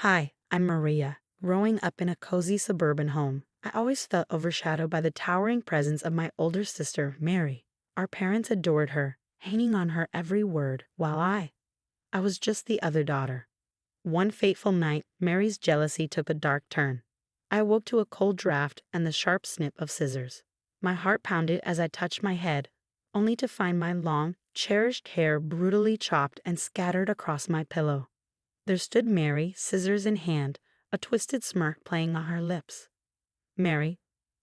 Hi, I'm Maria. Growing up in a cozy suburban home, I always felt overshadowed by the towering presence of my older sister, Mary. Our parents adored her, hanging on her every word, while I was just the other daughter. One fateful night, Mary's jealousy took a dark turn. I awoke to a cold draft and the sharp snip of scissors. My heart pounded as I touched my head, only to find my long, cherished hair brutally chopped and scattered across my pillow. There stood Mary, scissors in hand, a twisted smirk playing on her lips. "Mary,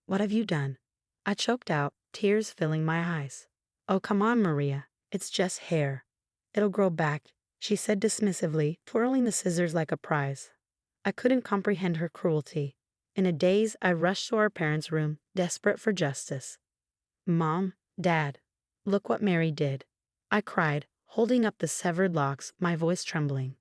what have you done?" I choked out, tears filling my eyes. "Oh, come on, Maria. It's just hair. It'll grow back," she said dismissively, twirling the scissors like a prize. I couldn't comprehend her cruelty. In a daze, I rushed to our parents' room, desperate for justice. "Mom, Dad, look what Mary did." I cried, holding up the severed locks, my voice trembling.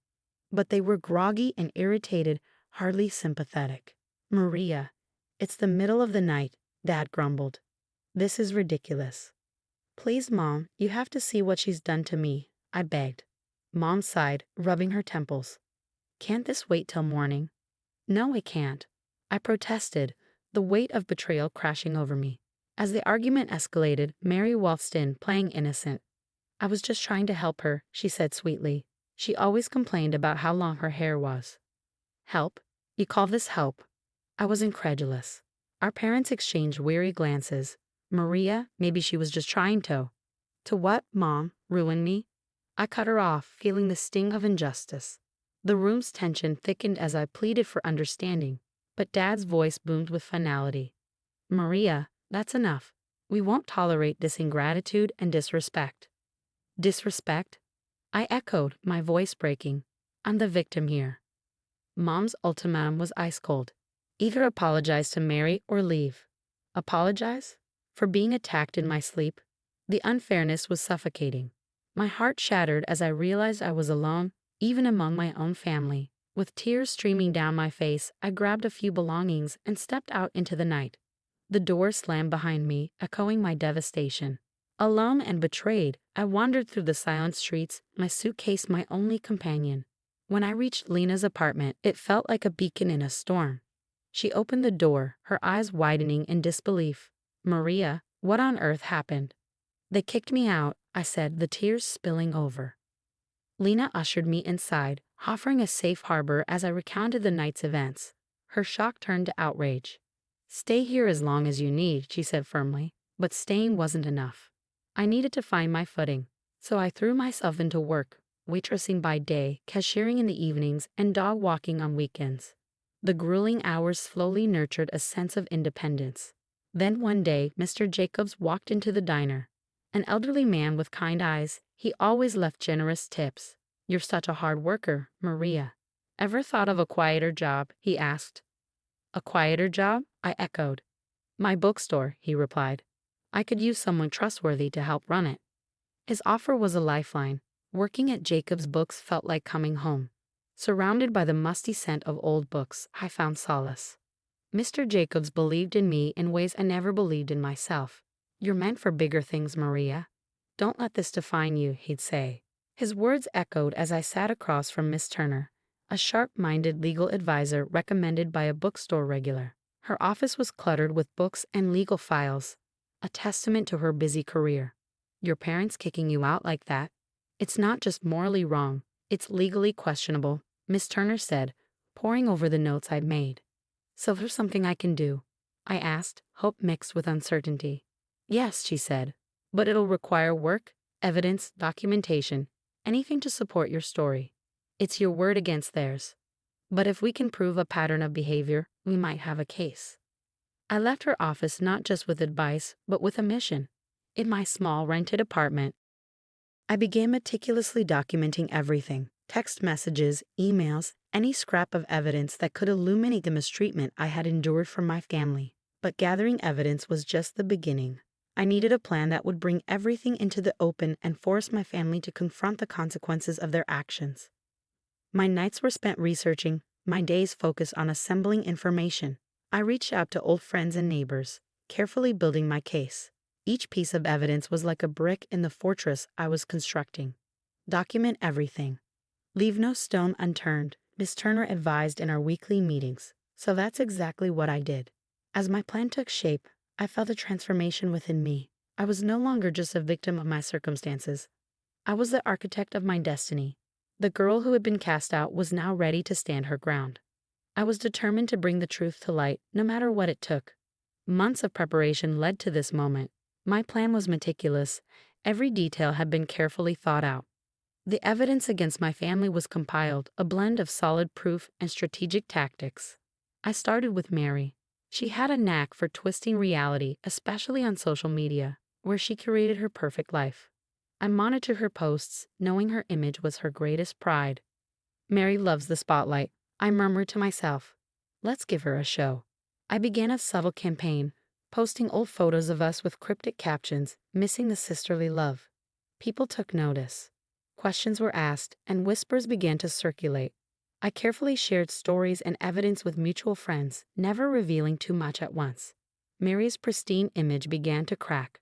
But they were groggy and irritated, hardly sympathetic. "Maria, it's the middle of the night," Dad grumbled. "This is ridiculous." "Please, Mom, you have to see what she's done to me," I begged. Mom sighed, rubbing her temples. "Can't this wait till morning?" "No, it can't." I protested, the weight of betrayal crashing over me. As the argument escalated, Mary waltzed in, playing innocent. "I was just trying to help her," she said sweetly. She always complained about how long her hair was. "Help? You call this help?" I was incredulous. Our parents exchanged weary glances. Maria, maybe she was just trying to. "To what, Mom? Ruin me?" I cut her off, feeling the sting of injustice. The room's tension thickened as I pleaded for understanding, but Dad's voice boomed with finality. "Maria, that's enough. We won't tolerate this ingratitude and disrespect." "Disrespect?" I echoed, my voice breaking. "I'm the victim here." Mom's ultimatum was ice cold. Either apologize to Mary or leave. Apologize? For being attacked in my sleep? The unfairness was suffocating. My heart shattered as I realized I was alone, even among my own family. With tears streaming down my face, I grabbed a few belongings and stepped out into the night. The door slammed behind me, echoing my devastation. Alone and betrayed, I wandered through the silent streets, my suitcase my only companion. When I reached Lena's apartment, it felt like a beacon in a storm. She opened the door, her eyes widening in disbelief. "Maria, what on earth happened?" "They kicked me out," I said, the tears spilling over. Lena ushered me inside, offering a safe harbor as I recounted the night's events. Her shock turned to outrage. "Stay here as long as you need," she said firmly, but staying wasn't enough. I needed to find my footing, so I threw myself into work, waitressing by day, cashiering in the evenings, and dog walking on weekends. The grueling hours slowly nurtured a sense of independence. Then one day, Mr. Jacobs walked into the diner. An elderly man with kind eyes, he always left generous tips. "You're such a hard worker, Maria. Ever thought of a quieter job?" he asked. "A quieter job?" I echoed. "My bookstore," he replied. "I could use someone trustworthy to help run it." His offer was a lifeline. Working at Jacobs Books felt like coming home. Surrounded by the musty scent of old books, I found solace. Mr. Jacobs believed in me in ways I never believed in myself. "You're meant for bigger things, Maria. Don't let this define you," he'd say. His words echoed as I sat across from Miss Turner, a sharp-minded legal advisor recommended by a bookstore regular. Her office was cluttered with books and legal files, a testament to her busy career. "Your parents kicking you out like that? It's not just morally wrong, it's legally questionable," Miss Turner said, poring over the notes I'd made. "So there's something I can do?" I asked, hope mixed with uncertainty. "Yes," she said, "but it'll require work, evidence, documentation, anything to support your story. It's your word against theirs. But if we can prove a pattern of behavior, we might have a case." I left her office not just with advice, but with a mission. In my small rented apartment, I began meticulously documenting everything: text messages, emails, any scrap of evidence that could illuminate the mistreatment I had endured from my family. But gathering evidence was just the beginning. I needed a plan that would bring everything into the open and force my family to confront the consequences of their actions. My nights were spent researching, my days focused on assembling information. I reached out to old friends and neighbors, carefully building my case. Each piece of evidence was like a brick in the fortress I was constructing. Document everything. Leave no stone unturned. Miss Turner advised in our weekly meetings, so that's exactly what I did. As my plan took shape, I felt a transformation within me. I was no longer just a victim of my circumstances. I was the architect of my destiny. The girl who had been cast out was now ready to stand her ground. I was determined to bring the truth to light, no matter what it took. Months of preparation led to this moment. My plan was meticulous. Every detail had been carefully thought out. The evidence against my family was compiled, a blend of solid proof and strategic tactics. I started with Mary. She had a knack for twisting reality, especially on social media, where she curated her perfect life. I monitored her posts, knowing her image was her greatest pride. Mary loves the spotlight, I murmured to myself. Let's give her a show. I began a subtle campaign, posting old photos of us with cryptic captions, missing the sisterly love. People took notice. Questions were asked, and whispers began to circulate. I carefully shared stories and evidence with mutual friends, never revealing too much at once. Mary's pristine image began to crack.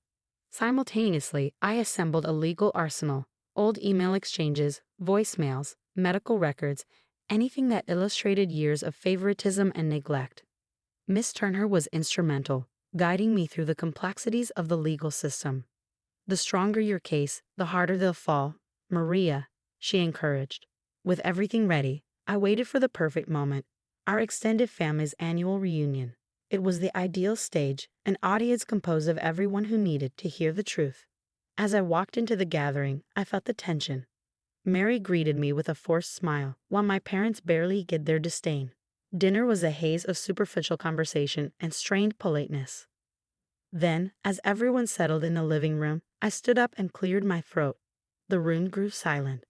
Simultaneously, I assembled a legal arsenal, old email exchanges, voicemails, medical records, anything that illustrated years of favoritism and neglect. Miss Turner was instrumental, guiding me through the complexities of the legal system. The stronger your case, the harder they'll fall. Maria, she encouraged. With everything ready, I waited for the perfect moment, our extended family's annual reunion. It was the ideal stage, an audience composed of everyone who needed to hear the truth. As I walked into the gathering, I felt the tension. Mary greeted me with a forced smile, while my parents barely hid their disdain. Dinner was a haze of superficial conversation and strained politeness. Then, as everyone settled in the living room, I stood up and cleared my throat. The room grew silent.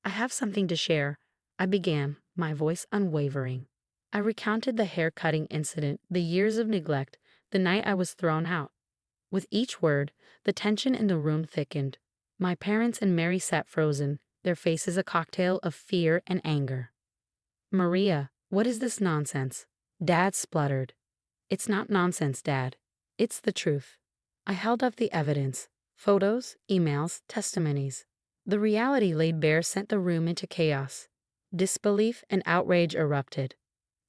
I have something to share, I began, my voice unwavering. I recounted the hair-cutting incident, the years of neglect, the night I was thrown out. With each word, the tension in the room thickened. My parents and Mary sat frozen, their faces a cocktail of fear and anger. Maria, what is this nonsense? Dad spluttered. It's not nonsense, Dad. It's the truth. I held up the evidence, photos, emails, testimonies. The reality laid bare sent the room into chaos. Disbelief and outrage erupted.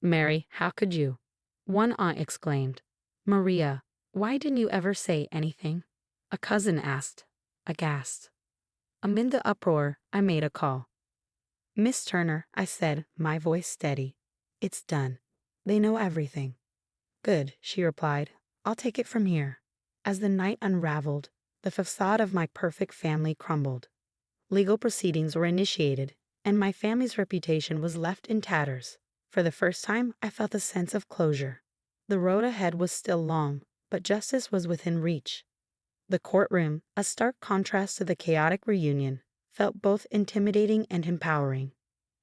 Mary, how could you? One aunt exclaimed. Maria, why didn't you ever say anything? A cousin asked, aghast. Amid the uproar, I made a call. Miss Turner, I said, my voice steady. It's done. They know everything. Good, she replied. I'll take it from here. As the night unraveled, the facade of my perfect family crumbled. Legal proceedings were initiated, and my family's reputation was left in tatters. For the first time, I felt a sense of closure. The road ahead was still long, but justice was within reach. The courtroom, a stark contrast to the chaotic reunion, felt both intimidating and empowering.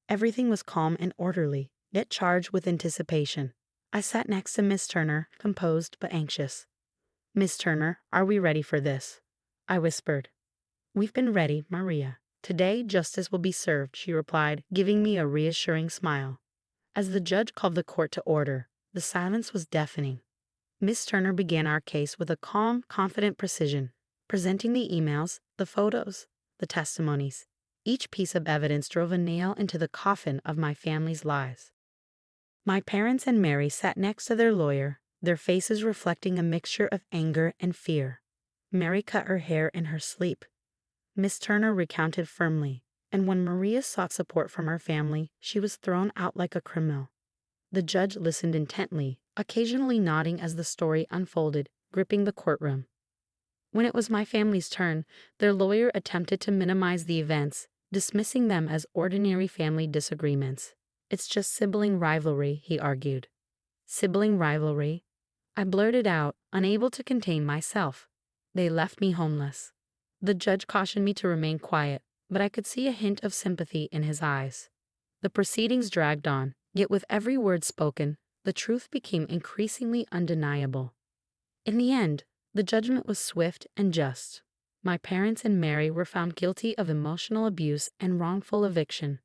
Everything was calm and orderly, yet charged with anticipation. I sat next to Miss Turner, composed but anxious. Miss Turner, are we ready for this? I whispered. We've been ready, Maria. Today justice will be served, she replied, giving me a reassuring smile. As the judge called the court to order, the silence was deafening. Miss Turner began our case with a calm, confident precision, presenting the emails, the photos, the testimonies. Each piece of evidence drove a nail into the coffin of my family's lies. My parents and Mary sat next to their lawyer, their faces reflecting a mixture of anger and fear. Mary cut her hair in her sleep. Miss Turner recounted firmly, and when Maria sought support from her family, she was thrown out like a criminal. The judge listened intently, occasionally nodding as the story unfolded, gripping the courtroom. When it was my family's turn, their lawyer attempted to minimize the events, dismissing them as ordinary family disagreements. It's just sibling rivalry, he argued. Sibling rivalry? I blurted out, unable to contain myself. They left me homeless. The judge cautioned me to remain quiet, but I could see a hint of sympathy in his eyes. The proceedings dragged on, yet with every word spoken, the truth became increasingly undeniable. In the end, the judgment was swift and just. My parents and Mary were found guilty of emotional abuse and wrongful eviction.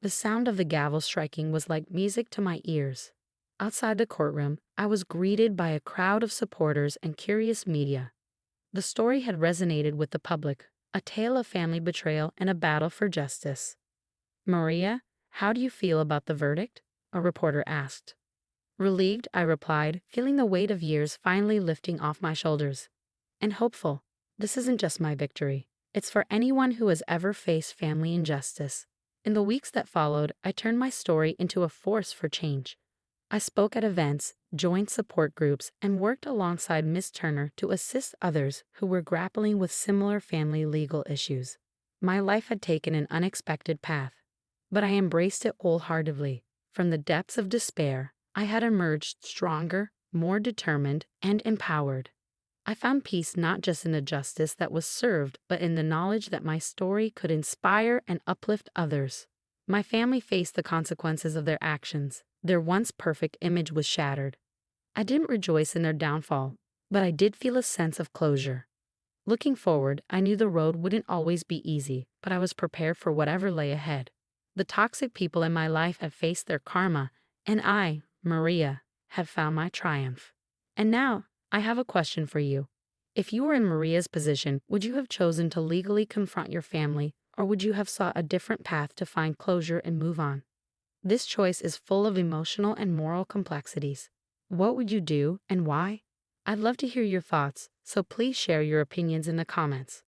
The sound of the gavel striking was like music to my ears. Outside the courtroom, I was greeted by a crowd of supporters and curious media. The story had resonated with the public, a tale of family betrayal and a battle for justice. Maria, How do you feel about the verdict? A reporter asked. Relieved, I replied, feeling the weight of years finally lifting off my shoulders. And hopeful. This isn't just my victory. It's for anyone who has ever faced family injustice. In the weeks that followed, I turned my story into a force for change. I spoke at events, joined support groups, and worked alongside Miss Turner to assist others who were grappling with similar family legal issues. My life had taken an unexpected path, but I embraced it wholeheartedly. From the depths of despair, I had emerged stronger, more determined, and empowered. I found peace not just in the justice that was served, but in the knowledge that my story could inspire and uplift others. My family faced the consequences of their actions. Their once perfect image was shattered. I didn't rejoice in their downfall, but I did feel a sense of closure. Looking forward, I knew the road wouldn't always be easy, but I was prepared for whatever lay ahead. The toxic people in my life had faced their karma, and I, Maria, had found my triumph. And now, I have a question for you. If you were in Maria's position, would you have chosen to legally confront your family, or would you have sought a different path to find closure and move on? This choice is full of emotional and moral complexities. What would you do and why? I'd love to hear your thoughts, so please share your opinions in the comments.